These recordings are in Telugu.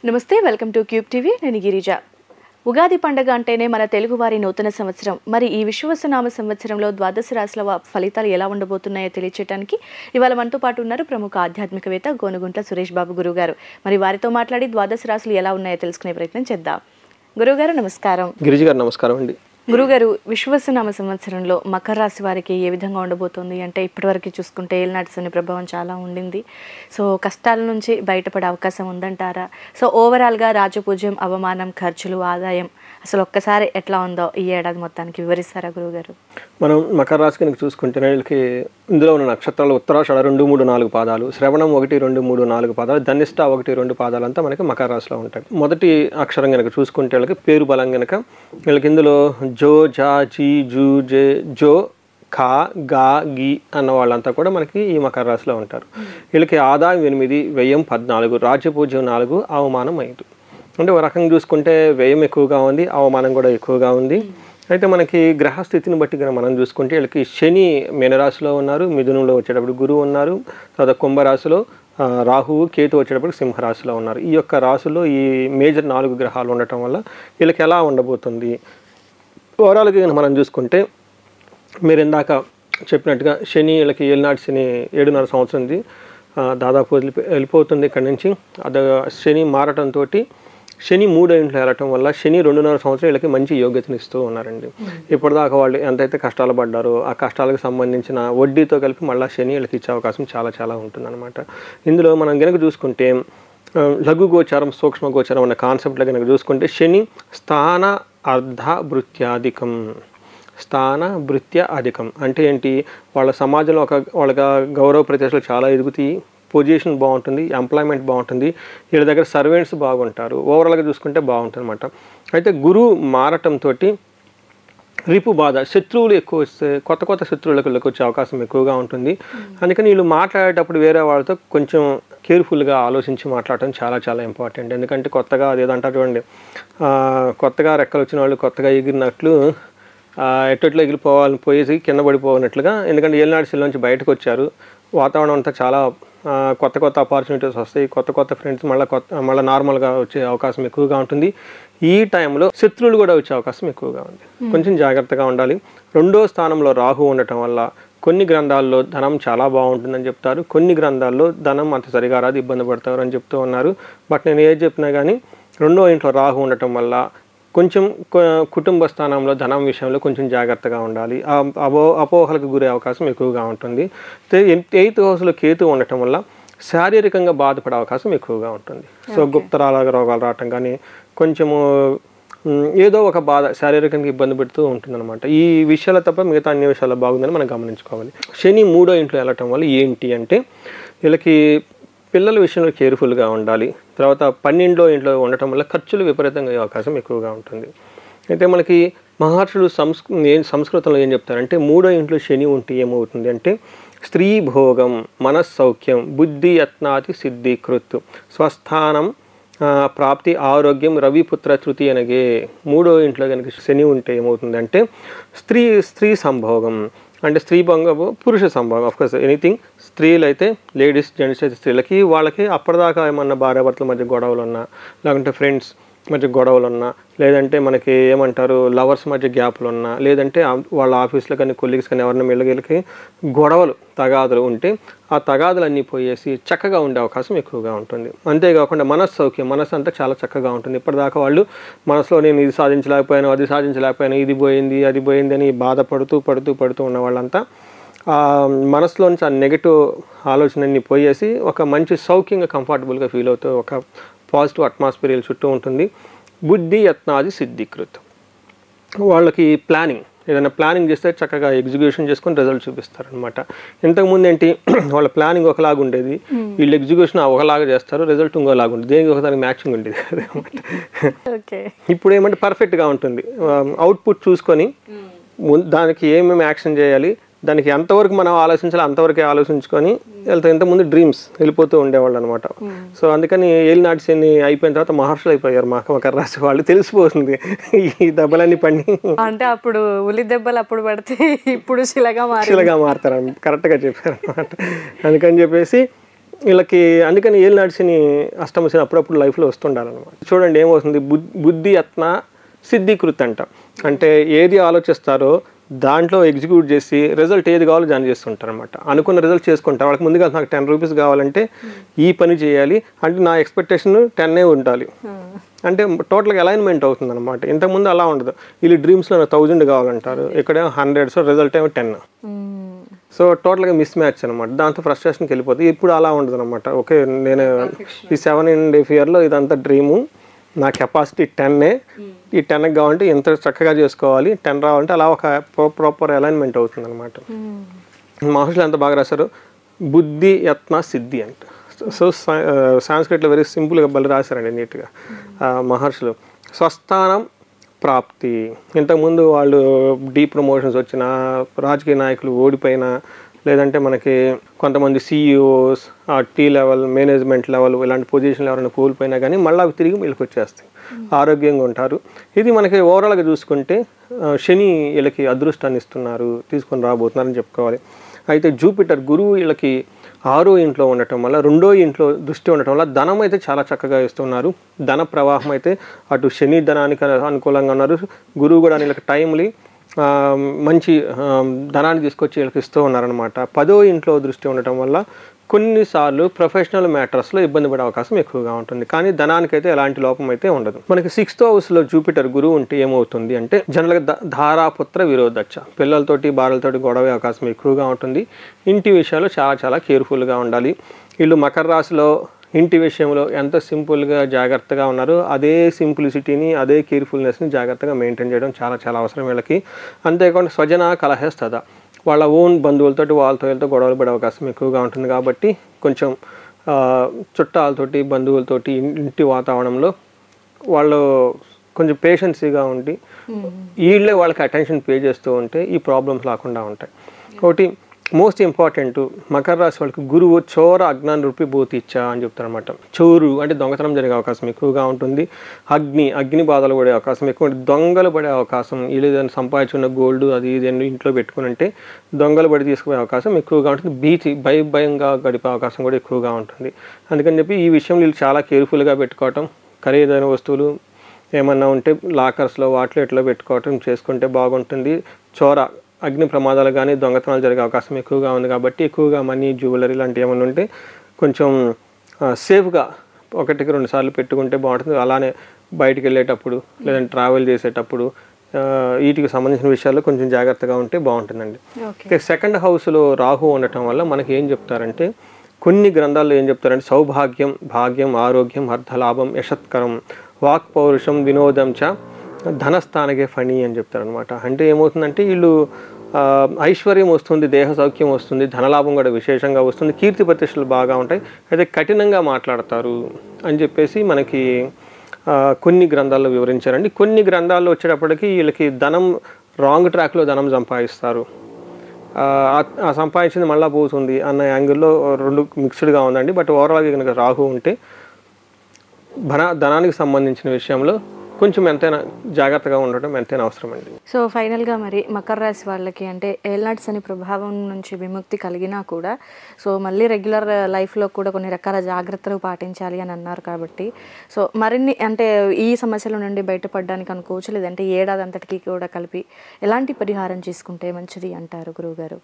నమస్తే, వెల్కమ్ టు క్యూబ్ టీవీ. నేను గిరిజ. ఉగాది పండుగ అంటేనే మన తెలుగువారి నూతన సంవత్సరం. మరి ఈ విశ్వవసునామ సంవత్సరంలో ద్వాదశ రాశుల ఫలితాలు ఎలా ఉండబోతున్నాయో తెలియచేయడానికి ఇవాళ మనతో పాటు ఉన్నారు ప్రముఖ ఆధ్యాత్మికవేత్త గోనుగుంట్ల సురేష్ బాబు గురుగారు. మరి వారితో మాట్లాడి ద్వాదశ రాశులు ఎలా ఉన్నాయో తెలుసుకునే ప్రయత్నం చేద్దాం. గురుగారు నమస్కారం. గిరిజ గారు నమస్కారం అండి. గురుగారు, విశ్వవసునామ సంవత్సరంలో మకర రాశి వారికి ఏ విధంగా ఉండబోతుంది అంటే, ఇప్పటివరకు చూసుకుంటే ఏలినాటి శని ప్రభావం చాలా ఉండింది. సో కష్టాల నుంచి బయటపడే అవకాశం ఉందంటారా? సో ఓవరాల్గా రాజపూజ్యం, అవమానం, ఖర్చులు, ఆదాయం అసలు ఒక్కసారి ఎట్లా ఉందో ఈ ఏడాది మొత్తానికి వివరిస్తారా గురుగారు? మనం మకర రాశి కనుక చూసుకుంటే వీళ్ళకి ఇందులో ఉన్న నక్షత్రాలు ఉత్తరాషాఢ 2, 3, 4 పాదాలు, శ్రవణం 1, 2, 3, 4 పాదాలు, ధనిష్ట 1, 2 పాదాలు అంతా మనకి మకర రాశిలో ఉంటాయి. మొదటి అక్షరం కనుక చూసుకుంటే వీళ్ళకి పేరు బలం కనుక వీళ్ళకి ఇందులో జో, జా, జీ, జూ, జే, జో, ఖా, గా, గి అన్న వాళ్ళంతా కూడా మనకి ఈ మకర రాశిలో ఉంటారు. వీళ్ళకి ఆదాయం 8, వ్యయం 14, రాజ్యపూజ్యం 4, అవమానం 5. అంటే ఒక రకంగా చూసుకుంటే వ్యయం ఎక్కువగా ఉంది, అవమానం కూడా ఎక్కువగా ఉంది. అయితే మనకి గ్రహస్థితిని బట్టి కనుక మనం చూసుకుంటే వీళ్ళకి శని మీనరాశిలో ఉన్నారు, మిథునంలో వచ్చేటప్పుడు గురువు ఉన్నారు, తర్వాత కుంభరాశిలో రాహువు, కేతు వచ్చేటప్పుడు సింహరాశిలో ఉన్నారు. ఈ యొక్క రాశుల్లో ఈ మేజర్ 4 గ్రహాలు ఉండటం వల్ల వీళ్ళకి ఎలా ఉండబోతుంది ఓవరాల్గా కనుక మనం చూసుకుంటే, మీరు ఇందాక చెప్పినట్టుగా శని వీళ్ళకి ఏలినాటి శని 7.5 సంవత్సరంది దాదాపు వెళ్ళిపోతుంది. ఇక్కడి నుంచి అది శని మారటంతో శని 3వ ఇంట్లో వెళ్ళటం వల్ల శని 2.5 సంవత్సరం వీళ్ళకి మంచి యోగ్యతను ఇస్తూ ఉన్నారండి. ఇప్పటిదాకా వాళ్ళు ఎంతైతే కష్టాలు పడ్డారో ఆ కష్టాలకు సంబంధించిన వడ్డీతో కలిపి మళ్ళీ శని వీళ్ళకి ఇచ్చే అవకాశం చాలా ఉంటుందన్నమాట. ఇందులో మనం కనుక చూసుకుంటే లఘు గోచారం, సూక్ష్మ గోచారం అన్న కాన్సెప్ట్లో కనుక చూసుకుంటే శని స్థాన అర్ధ భృత్యాధికం, స్థాన భృత్య అధికం అంటే ఏంటి, వాళ్ళ సమాజంలో వాళ్ళకి గౌరవ ప్రతిష్టలు చాలా ఎదుగుతాయి, పొజిషన్ బాగుంటుంది, ఎంప్లాయ్మెంట్ బాగుంటుంది, వీళ్ళ దగ్గర సర్వెంట్స్ బాగుంటారు, ఓవరాల్గా చూసుకుంటే బాగుంటుంది అనమాట. అయితే గురువు మారటంతో రిపు బాధ, శత్రువులు ఎక్కువ వస్తే కొత్త శత్రువులకు వచ్చే అవకాశం ఎక్కువగా ఉంటుంది. అందుకని వీళ్ళు మాట్లాడేటప్పుడు వేరే వాళ్ళతో కొంచెం కేర్ఫుల్గా ఆలోచించి మాట్లాడటం చాలా ఇంపార్టెంట్. ఎందుకంటే కొత్తగా అదేదంటారు చూడండి, కొత్తగా రెక్కలు వచ్చిన వాళ్ళు కొత్తగా ఎగిరినట్లు ఎట్టెట్లో పోయేసి కింద పడిపోనట్లుగా. ఎందుకంటే ఏలినాటి శని నుంచి బయటకు వచ్చారు, వాతావరణం అంతా చాలా కొత్త ఆపర్చునిటీస్ వస్తాయి, కొత్త ఫ్రెండ్స్ మళ్ళీ నార్మల్గా వచ్చే అవకాశం ఎక్కువగా ఉంటుంది. ఈ టైంలో శత్రువులు కూడా వచ్చే అవకాశం ఎక్కువగా ఉంది, కొంచెం జాగ్రత్తగా ఉండాలి. 2వ స్థానంలో రాహు ఉండటం వల్ల కొన్ని గ్రంథాల్లో ధనం చాలా బాగుంటుందని చెప్తారు, కొన్ని గ్రంథాల్లో ధనం అంత సరిగా రాదు, ఇబ్బంది పడతారు అని చెప్తూ ఉన్నారు. బట్ నేను ఏది చెప్పినా కానీ 2వ ఇంట్లో రాహు ఉండటం వల్ల కొంచెం కుటుంబ స్థానంలో ధనం విషయంలో కొంచెం జాగ్రత్తగా ఉండాలి, అపోహలకు గురే అవకాశం ఎక్కువగా ఉంటుంది. 8th హౌస్లో కేతు ఉండటం వల్ల శారీరకంగా బాధపడే అవకాశం ఎక్కువగా ఉంటుంది. సో గుప్తరాల రోగాలు రావటం కానీ కొంచెము ఏదో ఒక బాధ శారీరకంగా ఇబ్బంది పెడుతూ ఉంటుందన్నమాట. ఈ విషయాలు తప్ప మిగతా అన్ని విషయాలు బాగుందని మనం గమనించుకోవాలి. శని 3వ ఇంట్లో వెళ్ళటం వల్ల ఏంటి అంటే వీళ్ళకి పిల్లల విషయంలో కేర్ఫుల్గా ఉండాలి. తర్వాత 12వ ఇంట్లో ఉండటం వల్ల ఖర్చులు విపరీతంగా అయ్యే అవకాశం ఎక్కువగా ఉంటుంది. అయితే మనకి మహర్షులు సంస్కృతంలో ఏం చెప్తారంటే 3వ ఇంట్లో శని ఉంటే ఏమవుతుంది అంటే స్త్రీ భోగం, మనస్సౌఖ్యం, బుద్ధి యత్నాతి సిద్ధికృత్, స్వస్థానం ప్రాప్తి, ఆరోగ్యం, రవిపుత్ర తృతీయ అనగే. 3వ ఇంట్లో కనుక శని ఉంటే ఏమవుతుంది అంటే స్త్రీ సంభోగం అంటే స్త్రీ భంగము, పురుష సంభోగం. ఆఫ్కోర్స్ ఎనీథింగ్, స్త్రీలు అయితే లేడీస్, జెంట్స్ అయితే స్త్రీలకి వాళ్ళకి అప్పటిదాకా ఏమన్నా భార్యాభర్తల మధ్య గొడవలు ఉన్నా, లేకుంటే ఫ్రెండ్స్ మధ్య గొడవలు ఉన్నా, లేదంటే మనకి ఏమంటారు లవర్స్ మధ్య గ్యాప్లు ఉన్నా, లేదంటే వాళ్ళ ఆఫీస్లో కానీ కొలీగ్స్ కానీ ఎవరైనా వీళ్ళకి గొడవలు తగాదులు ఉంటే ఆ తగాదులన్నీ పోయేసి చక్కగా ఉండే అవకాశం ఎక్కువగా ఉంటుంది. అంతేకాకుండా మనస్సౌఖ్యం, మనసు అంతా చాలా చక్కగా ఉంటుంది. ఇప్పటిదాకా వాళ్ళు మనసులో నేను ఇది సాధించలేకపోయాను, అది సాధించలేకపోయాను, ఇది పోయింది అది పోయింది అని బాధపడుతూ ఉన్న వాళ్ళంతా మనసులో నుంచి ఆ నెగిటివ్ ఆలోచనని పోయేసి ఒక మంచి సౌఖ్యంగా కంఫర్టబుల్గా ఫీల్ అవుతూ ఒక పాజిటివ్ అట్మాస్ఫియర్ చుట్టూ ఉంటుంది. బుద్ధి యత్నాది సిద్ధికృత్, వాళ్ళకి ఏదైనా ప్లానింగ్ చేస్తే చక్కగా ఎగ్జిక్యూషన్ చేసుకొని రిజల్ట్ చూపిస్తారనమాట. ఇంతకుముందు ఏంటి వాళ్ళ ప్లానింగ్ ఒకలాగా ఉండేది, వీళ్ళు ఎగ్జిక్యూషన్ ఒకలాగా చేస్తారు, రిజల్ట్ ఇంకోలాగా ఉంటుంది, దేనికి ఒకదానికి మ్యాచింగ్ ఉండేది అనమాట. ఇప్పుడు ఏమంటే పర్ఫెక్ట్గా ఉంటుంది, అవుట్పుట్ చూసుకొని దానికి ఏమేమి యాక్షన్ చేయాలి, దానికి ఎంతవరకు మనం ఆలోచించాలి అంతవరకే ఆలోచించుకొని వెళ్తే ఇంతకుముందు డ్రీమ్స్ వెళ్ళిపోతూ ఉండేవాళ్ళు అనమాట. సో అందుకని ఏలినాటి శని అయిపోయిన తర్వాత మహర్షులు అయిపోయారు మకర రాశి వాళ్ళు. తెలిసిపోతుంది ఈ దెబ్బలన్నీ పడి, అంటే అప్పుడు ఉలి దెబ్బలు అప్పుడు పడితే ఇప్పుడు శిలగా మారుతారు. కరెక్ట్గా చెప్పారు అనమాట. అందుకని చెప్పేసి వీళ్ళకి అందుకని ఏలినాటి శని అష్టమ శని అప్పుడప్పుడు లైఫ్లో వస్తుండాలన్నమాట. చూడండి ఏమవుతుంది, బుద్ధి యత్న సిద్ధీకృతి అంట. అంటే ఏది ఆలోచిస్తారో దాంట్లో ఎగ్జిక్యూట్ చేసి రిజల్ట్ ఏది కావాలో దాన్ని చేస్తుంటారు అనమాట. అనుకున్న రిజల్ట్ చేసుకుంటారు. వాళ్ళకి ముందుగా నాకు 10 రూపీస్ కావాలంటే ఈ పని చేయాలి అంటే నా ఎక్స్పెక్టేషన్ 10 ఉండాలి అంటే టోటల్గా అలైన్మెంట్ అవుతుంది అనమాట. ఇంతకుముందు అలా ఉండదు. వీళ్ళు డ్రీమ్స్లో 1000 కావాలంటారు, ఇక్కడేమో 100, సో రిజల్ట్ ఏమో 10. సో టోటల్గా మిస్ మ్యాచ్ అనమాట. దాంతో ఫ్రస్ట్రేషన్కి వెళ్ళిపోతుంది. ఇప్పుడు అలా ఉండదు అనమాట. ఓకే, నేను ఈ 7.5 ఇయర్లో ఇదంతా డ్రీము, నా కెపాసిటీ 10, ఈ 10కి కావాలంటే ఎంత చక్కగా చేసుకోవాలి, 10 రావాలంటే అలా ఒక ప్రాపర్ అలైన్మెంట్ అవుతుంది అనమాట. మహర్షులు ఎంత బాగా రాశారు, బుద్ధి యత్న సిద్ధి అంట. సో సాంస్క్రిట్లో వెరీ సింపుల్గా బలి రాశారండి నీట్గా మహర్షులు. స్వస్థానం ప్రాప్తి. ఇంతకుముందు వాళ్ళు డీప్ ప్రమోషన్స్ వచ్చిన రాజకీయ నాయకులు ఓడిపోయినా, లేదంటే మనకి కొంతమంది సిఇఓస్ టీ లెవెల్, మేనేజ్మెంట్ లెవెల్ ఇలాంటి పొజిషన్లు ఎవరైనా కోల్పోయినా కానీ మళ్ళీ అవి తిరిగి వీళ్ళకి వచ్చేస్తాయి, ఆరోగ్యంగా ఉంటారు. ఇది మనకి ఓవరాల్గా చూసుకుంటే శని వీళ్ళకి అదృష్టాన్ని ఇస్తున్నారు, తీసుకొని రాబోతున్నారని చెప్పుకోవాలి. అయితే జూపిటర్ గురువు వీళ్ళకి 6వ ఇంట్లో ఉండటం వల్ల, 2వ ఇంట్లో దృష్టి ఉండటం వల్ల ధనం అయితే చాలా చక్కగా ఇస్తున్నారు. ధన ప్రవాహం అయితే అటు శని ధనానికి అనుకూలంగా ఉన్నారు, గురువు కూడా వీళ్ళకి టైమ్లీ మంచి ధనాన్ని తీసుకొచ్చి వీళ్ళకి ఇస్తూ ఉన్నారనమాట. 10వ ఇంట్లో దృష్టి ఉండటం వల్ల కొన్నిసార్లు ప్రొఫెషనల్ మ్యాటర్స్లో ఇబ్బంది పడే అవకాశం ఎక్కువగా ఉంటుంది, కానీ ధనానికైతే ఎలాంటి లోపం అయితే ఉండదు. మనకి 6th హౌస్లో జూపిటర్ గురువు ఉంటే ఏమవుతుంది అంటే జనరల్గా ధారాపుత్ర విరోధచ్చ, పిల్లలతోటి భార్యలతోటి గొడవ అవకాశం ఎక్కువగా ఉంటుంది. ఇంటి విషయాల్లో చాలా చాలా కేర్ఫుల్గా ఉండాలి. వీళ్ళు మకర రాశిలో ఇంటి విషయంలో ఎంత సింపుల్గా జాగ్రత్తగా ఉన్నారో అదే సింప్లిసిటీని, అదే కేర్ఫుల్నెస్ని జాగ్రత్తగా మెయింటైన్ చేయడం చాలా చాలా అవసరం వీళ్ళకి. అంతేకాకుండా స్వజన కలహస్తద, వాళ్ళ ఓన్ బంధువులతోటి వాళ్ళతో గొడవలు పడే అవకాశం ఎక్కువగా ఉంటుంది. కాబట్టి కొంచెం చుట్టాలతోటి, బంధువులతోటి ఇంటి వాతావరణంలో వాళ్ళు కొంచెం పేషెన్సీగా ఉండి వీళ్ళే వాళ్ళకి అటెన్షన్ పే చేస్తూ ఉంటే ఈ ప్రాబ్లమ్స్ రాకుండా ఉంటాయి. ఒకటి మోస్ట్ ఇంపార్టెంట్, మకర రాశి వాళ్ళకి గురువు చోర అజ్ఞాన రూపి భూతిచ్చా అని చెప్తారు అనమాట. చోరు అంటే దొంగతనం జరిగే అవకాశం ఎక్కువగా ఉంటుంది. అగ్ని బాధలు పడే అవకాశం ఎక్కువ, దొంగలు పడే అవకాశం, వీళ్ళు ఏదైనా సంపాదించుకున్న గోల్డ్ అది ఇది ఇంట్లో పెట్టుకుని అంటే దొంగలు పడి తీసుకునే అవకాశం ఎక్కువగా ఉంటుంది. భయంగా గడిపే అవకాశం కూడా ఎక్కువగా ఉంటుంది. అందుకని చెప్పి ఈ విషయం వీళ్ళు చాలా కేర్ఫుల్గా పెట్టుకోవటం, ఖరీదైన వస్తువులు ఏమన్నా ఉంటే లాకర్స్లో వాటిలో ఇట్లా పెట్టుకోవటం చేసుకుంటే బాగుంటుంది. చోర అగ్ని ప్రమాదాలు కానీ దొంగతనాలు జరిగే అవకాశం ఎక్కువగా ఉంది. కాబట్టి ఎక్కువగా మనీ, జ్యువెలరీ లాంటివి ఏమైనా ఉంటే కొంచెం సేఫ్గా 1-2 సార్లు పెట్టుకుంటే బాగుంటుంది. అలానే బయటికి వెళ్ళేటప్పుడు లేదంటే ట్రావెల్ చేసేటప్పుడు వీటికి సంబంధించిన విషయాల్లో కొంచెం జాగ్రత్తగా ఉంటే బాగుంటుందండి. సెకండ్ హౌస్లో రాహు ఉండటం వల్ల మనకి ఏం చెప్తారంటే, కొన్ని గ్రంథాల్లో ఏం చెప్తారంటే సౌభాగ్యం, భాగ్యం, ఆరోగ్యం, అర్ధలాభం, యశత్కరం, వాక్ పౌరుషం, వినోదం చ ధనస్థానకే ఫణి అని చెప్తారనమాట. అంటే ఏమవుతుందంటే వీళ్ళు ఐశ్వర్యం వస్తుంది, దేహ సౌఖ్యం వస్తుంది, ధనలాభం కూడా విశేషంగా వస్తుంది, కీర్తి ప్రతిష్టలు బాగా ఉంటాయి, అయితే కఠినంగా మాట్లాడతారు అని చెప్పేసి మనకి కొన్ని గ్రంథాల్లో వివరించారండి. కొన్ని గ్రంథాల్లో వచ్చేటప్పటికి వీళ్ళకి ధనం రాంగ్ ట్రాక్లో ధనం సంపాదిస్తారు, ఆ సంపాదించింది మళ్ళీ పోతుంది అన్న యాంగిల్లో 2 మిక్స్డ్గా ఉందండి. బట్ ఓవరాల్గా కనుక రాహు ఉంటే ధనానికి సంబంధించిన విషయంలో కొంచెం ఎంతైనా జాగ్రత్తగా ఉండటం ఎంతైనా అవసరం అండి. సో ఫైనల్గా మరి మకర రాశి వాళ్ళకి అంటే ఏలినాటి శని ప్రభావం నుంచి విముక్తి కలిగినా కూడా సో మళ్ళీ రెగ్యులర్ లైఫ్లో కూడా కొన్ని రకాల జాగ్రత్తలు పాటించాలి అని అన్నారు. కాబట్టి సో మరిన్ని అంటే ఈ సమస్యల నుండి బయటపడడానికి అనుకోవచ్చు, లేదంటే ఏడాది అంతటికి కూడా కలిపి ఎలాంటి పరిహారం చేసుకుంటే మంచిది అంటారు గురువుగారు?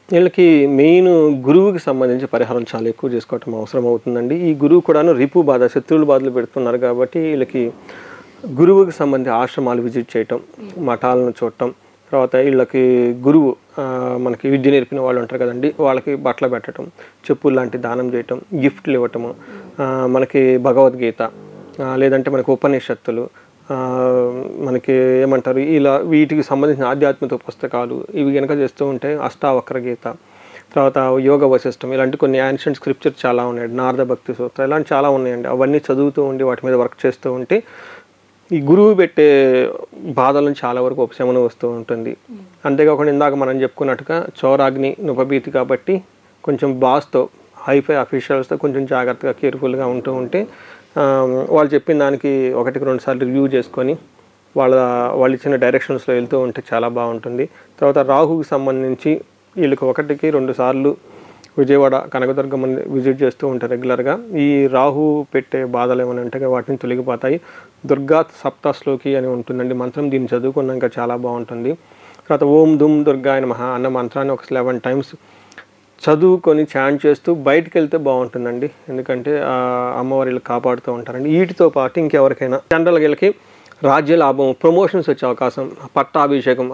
వీళ్ళకి మెయిన్ గురువుకి సంబంధించి పరిహారం చాలా ఎక్కువ చేసుకోవటం అవసరం అవుతుందండి. ఈ గురువు కూడాను రిపు బాధ, శత్రువుల బాధలు పెడుతున్నారు. కాబట్టి వీళ్ళకి గురువుకి సంబంధించి ఆశ్రమాలు విజిట్ చేయటం, మఠాలను చూడటం, తర్వాత వీళ్ళకి గురువు మనకి విద్య నేర్పిన వాళ్ళు ఉంటారు కదండి, వాళ్ళకి బట్టలు పెట్టడం, చెప్పులు లాంటి దానం చేయటం, గిఫ్ట్లు ఇవ్వటము, మనకి భగవద్గీత లేదంటే మనకి ఉపనిషత్తులు, మనకి ఏమంటారు ఇలా వీటికి సంబంధించిన ఆధ్యాత్మిక పుస్తకాలు ఇవి కనుక చేస్తూ ఉంటే అష్టావక్ర గీత, తర్వాత యోగ వశిష్టం, ఇలాంటి కొన్ని యాన్షియంట్ స్క్రిప్చర్ చాలా ఉన్నాయండి, నారద భక్తి సూత్ర, ఇలాంటి చాలా ఉన్నాయండి. అవన్నీ చదువుతూ ఉండి వాటి మీద వర్క్ చేస్తూ ఉంటే ఈ గురువు పెట్టే బాధలను చాలా వరకు ఉపశమనం వస్తూ ఉంటుంది. అంతేకాకుండా ఇందాక మనం చెప్పుకున్నట్టుగా చౌరాగ్ని ఉపభీతి కాబట్టి కొంచెం బాస్తో హైఫై అఫీషియల్స్తో కొంచెం జాగ్రత్తగా కేర్ఫుల్గా ఉంటే వాళ్ళు చెప్పిన దానికి 1-2 సార్లు రివ్యూ చేసుకొని వాళ్ళు ఇచ్చిన డైరెక్షన్స్లో వెళ్తూ ఉంటే చాలా బాగుంటుంది. తర్వాత రాహుకి సంబంధించి వీళ్ళకి 1-2 సార్లు విజయవాడ కనకదుర్గమ్మని విజిట్ చేస్తూ ఉంటారు రెగ్యులర్గా. ఈ రాహు పెట్టే బాధలు ఏమైనా ఉంటే వాటిని తొలగిపోతాయి. దుర్గా సప్తశ్లోకి అని ఉంటుందండి మంత్రం, దీన్ని చదువుకున్నాక చాలా బాగుంటుంది. తర్వాత ఓం దుమ్ దుర్గాయ నమః అన్న మంత్రాన్ని ఒక 11 times చదువుకొని చాంట్ చేస్తూ బయటికి వెళ్తే బాగుంటుందండి. ఎందుకంటే అమ్మవారి వీళ్ళు కాపాడుతూ ఉంటారండి. వీటితో పాటు ఇంకెవరికైనా జనరల్గా వీళ్ళకి రాజ్య లాభం, ప్రమోషన్స్ వచ్చే అవకాశం,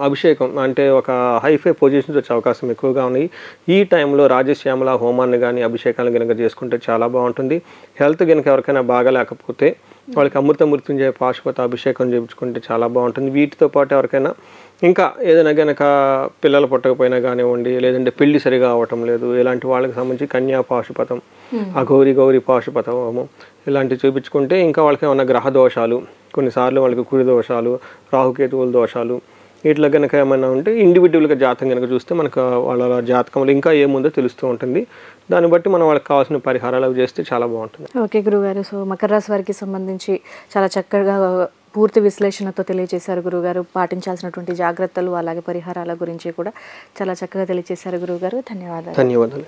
అభిషేకం అంటే ఒక హైఫై పొజిషన్స్ వచ్చే అవకాశం ఎక్కువగా ఉన్నాయి. ఈ టైంలో రాజశ్యామల హోమాన్ని కానీ అభిషేకాలు కనుక చేసుకుంటే చాలా బాగుంటుంది. హెల్త్ కనుక ఎవరికైనా బాగాలేకపోతే వాళ్ళకి అమృత మృత్యుంజయ పాశుపత అభిషేకం చేయించుకుంటే చాలా బాగుంటుంది. వీటితో పాటు ఎవరికైనా ఇంకా ఏదైనా కనుక పిల్లలు పుట్టకపోయినా కానివ్వండి, లేదంటే పెళ్లి సరిగా అవటం లేదు, ఇలాంటి వాళ్ళకి సంబంధించి కన్యా పాశుపతం, గౌరీ పాశుపతం హోమం ఇలాంటివి చూపించుకుంటే, ఇంకా వాళ్ళకి ఏమైనా గ్రహ దోషాలు, కొన్నిసార్లు వాళ్ళకి కుడి దోషాలు, రాహుకేతువుల దోషాలు ఇట్లా కనుక ఏమైనా ఉంటే ఇండివిజువల్గా జాతకం కనుక చూస్తే మనకు వాళ్ళ జాతకంలో ఇంకా ఏముందో తెలుస్తూ ఉంటుంది. దాన్ని బట్టి మనం వాళ్ళకి కావాల్సిన పరిహారాలు అవి చేస్తే చాలా బాగుంటుంది. ఓకే గురుగారు, సో మకర రాశి వారికి సంబంధించి చాలా చక్కగా పూర్తి విశ్లేషణతో తెలియజేశారు గురుగారు. పాటించాల్సినటువంటి జాగ్రత్తలు అలాగే పరిహారాల గురించి కూడా చాలా చక్కగా తెలియజేశారు గురుగారు. ధన్యవాదాలు.